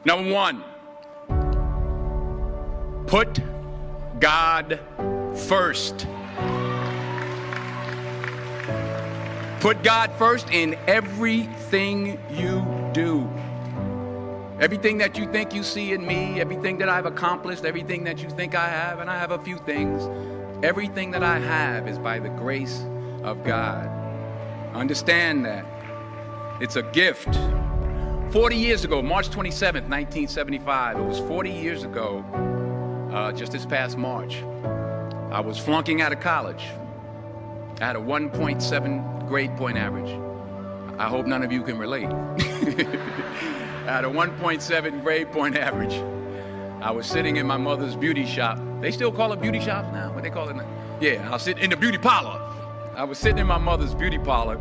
Number one, put God first. Put God first in everything you do. Everything that you think you see in me, everything that I've accomplished, everything that you think I have, and I have a few things, everything that I have is by the grace of God. Understand that. It's a gift. 40 years ago, March 27th, 1975, it was 40 years ago, just this past March, I was flunking out of college. I had a 1.7 grade point average. I hope none of you can relate. I had a 1.7 grade point average. I was sitting in my mother's beauty shop. They still call it beauty shops now? What they call it now? Yeah, I'll sit in the beauty parlor. I was sitting in my mother's beauty parlor,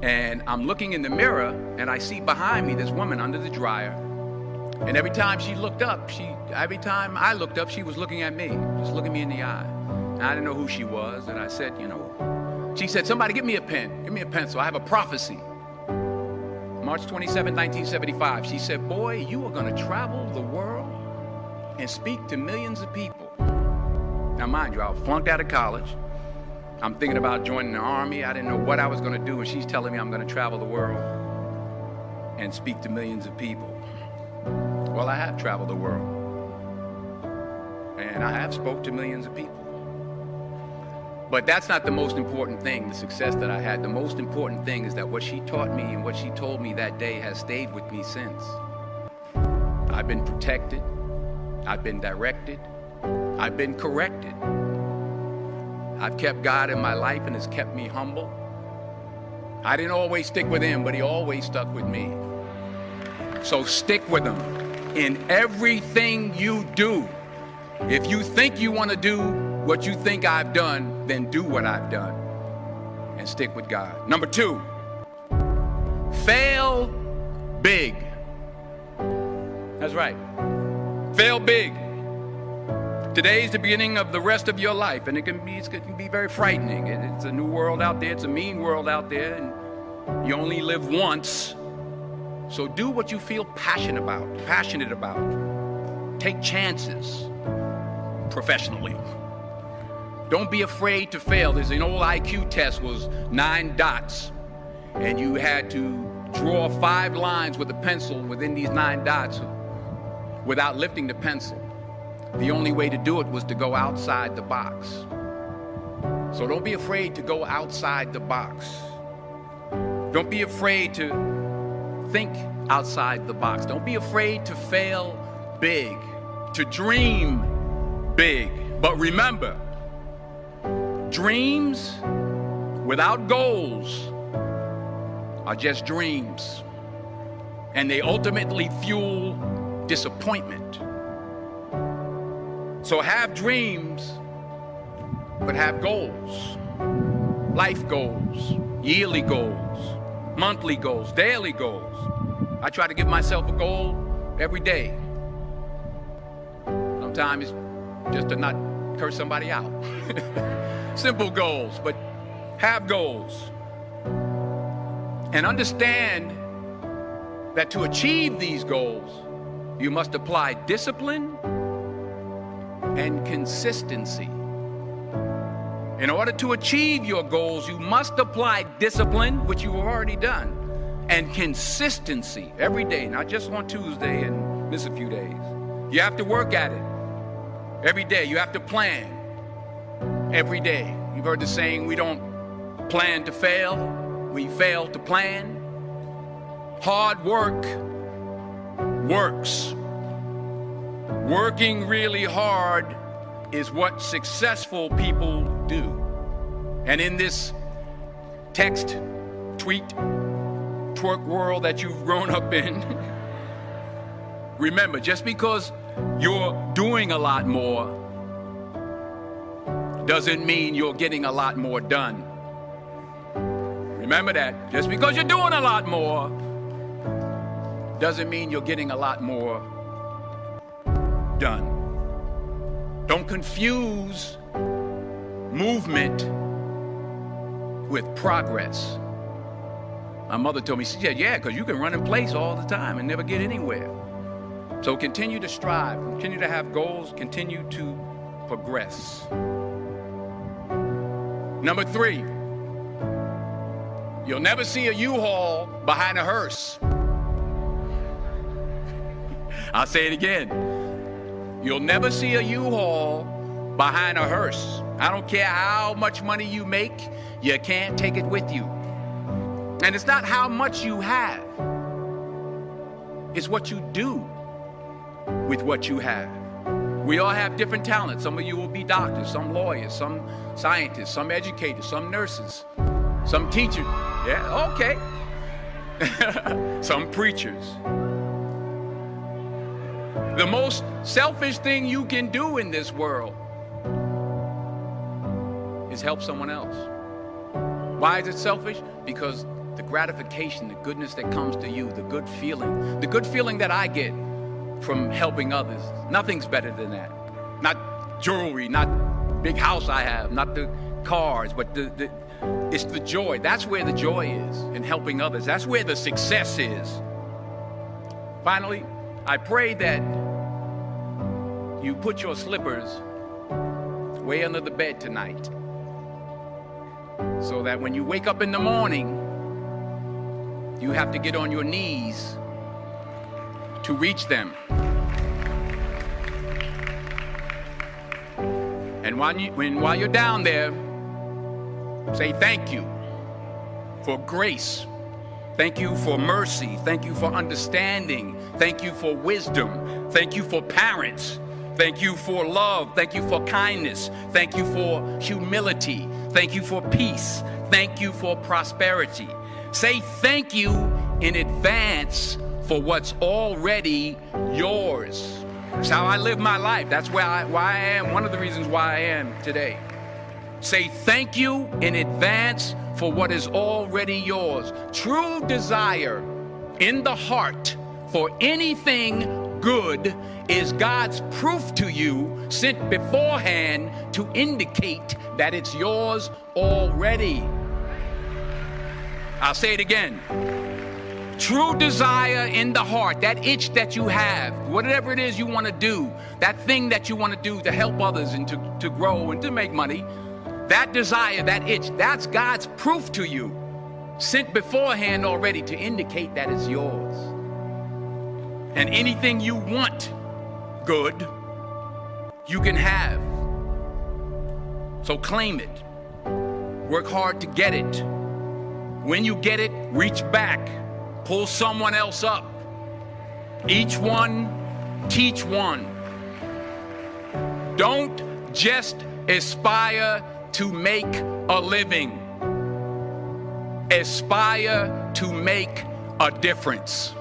and I'm looking in the mirror, and I see behind me this woman under the dryer. And every time she looked up, every time I looked up, she was looking at me, just looking me in the eye. And I didn't know who she was, and I said, she said, somebody give me a pen, give me a pencil, I have a prophecy. March 27, 1975, she said, boy, you are gonna travel the world and speak to millions of people. Now mind you, I was flunked out of college. I'm thinking about joining the army. I didn't know what I was gonna do, and she's telling me I'm gonna travel the world and speak to millions of people. Well, I have traveled the world, and I have spoke to millions of people. But that's not the most important thing, the success that I had. The most important thing is that what she taught me and what she told me that day has stayed with me since. I've been protected, I've been directed, I've been corrected. I've kept God in my life, and it's kept me humble. I didn't always stick with him, but he always stuck with me. So stick with him in everything you do. If you think you want to do what you think I've done, then do what I've done and stick with God. Number two, fail big. That's right. Fail big. Today's the beginning of the rest of your life, and it can be very frightening. It's a new world out there. It's a mean world out there, and you only live once. So do what you feel passionate about. Take chances professionally. Don't be afraid to fail. There's an old IQ test, was 9 dots, and you had to draw 5 lines with a pencil within these 9 dots without lifting the pencil. The only way to do it was to go outside the box. So don't be afraid to go outside the box. Don't be afraid to think outside the box. Don't be afraid to fail big, to dream big. But remember, dreams without goals are just dreams, and they ultimately fuel disappointment. So have dreams, but have goals. Life goals, yearly goals, monthly goals, daily goals. I try to give myself a goal every day. Sometimes it's just to not curse somebody out. Simple goals, but have goals. And understand that to achieve these goals, you must apply discipline and consistency. In order to achieve your goals, you must apply discipline, which you've already done, and consistency every day, not just on Tuesday and miss a few days. You have to work at it every day. You have to plan every day. You've heard the saying, we don't plan to fail, we fail to plan. Hard work works. Working really hard is what successful people do. And in this text, tweet, twerk world that you've grown up in, remember, just because you're doing a lot more doesn't mean you're getting a lot more done. Remember that. Just because you're doing a lot more doesn't mean you're getting a lot more done. Don't confuse movement with progress. My mother told me, she said, yeah, because you can run in place all the time and never get anywhere. So continue to strive, continue to have goals, continue to progress. Number 3, you'll never see a U-Haul behind a hearse. I'll say it again. You'll never see a U-Haul behind a hearse. I don't care how much money you make, you can't take it with you. And it's not how much you have, it's what you do with what you have. We all have different talents. Some of you will be doctors, some lawyers, some scientists, some educators, some nurses, some teachers. Yeah, okay. Some preachers. The most selfish thing you can do in this world is help someone else. Why is it selfish? Because the gratification, the goodness that comes to you, the good feeling that I get from helping others, nothing's better than that. Not jewelry, not big house I have, not the cars, but it's the joy. That's where the joy is, in helping others. That's where the success is. Finally, I pray that you put your slippers way under the bed tonight, so that when you wake up in the morning, you have to get on your knees to reach them. And while you're down there, say thank you for grace. Thank you for mercy. Thank you for understanding. Thank you for wisdom. Thank you for parents. Thank you for love. Thank you for kindness. Thank you for humility. Thank you for peace. Thank you for prosperity. Say thank you in advance for what's already yours. That's how I live my life. That's why I am, one of the reasons why I am today. Say thank you in advance for what is already yours. True desire in the heart for anything good is God's proof to you, sent beforehand to indicate that it's yours already. I'll say it again. True desire in the heart, that itch that you have, whatever it is you want to do, that thing that you want to do to help others and to grow and to make money, that desire, that itch, that's God's proof to you, sent beforehand already to indicate that it's yours. And anything you want good, you can have. So claim it. Work hard to get it. When you get it, reach back. Pull someone else up. Each one, teach one. Don't just aspire to make a living. Aspire to make a difference.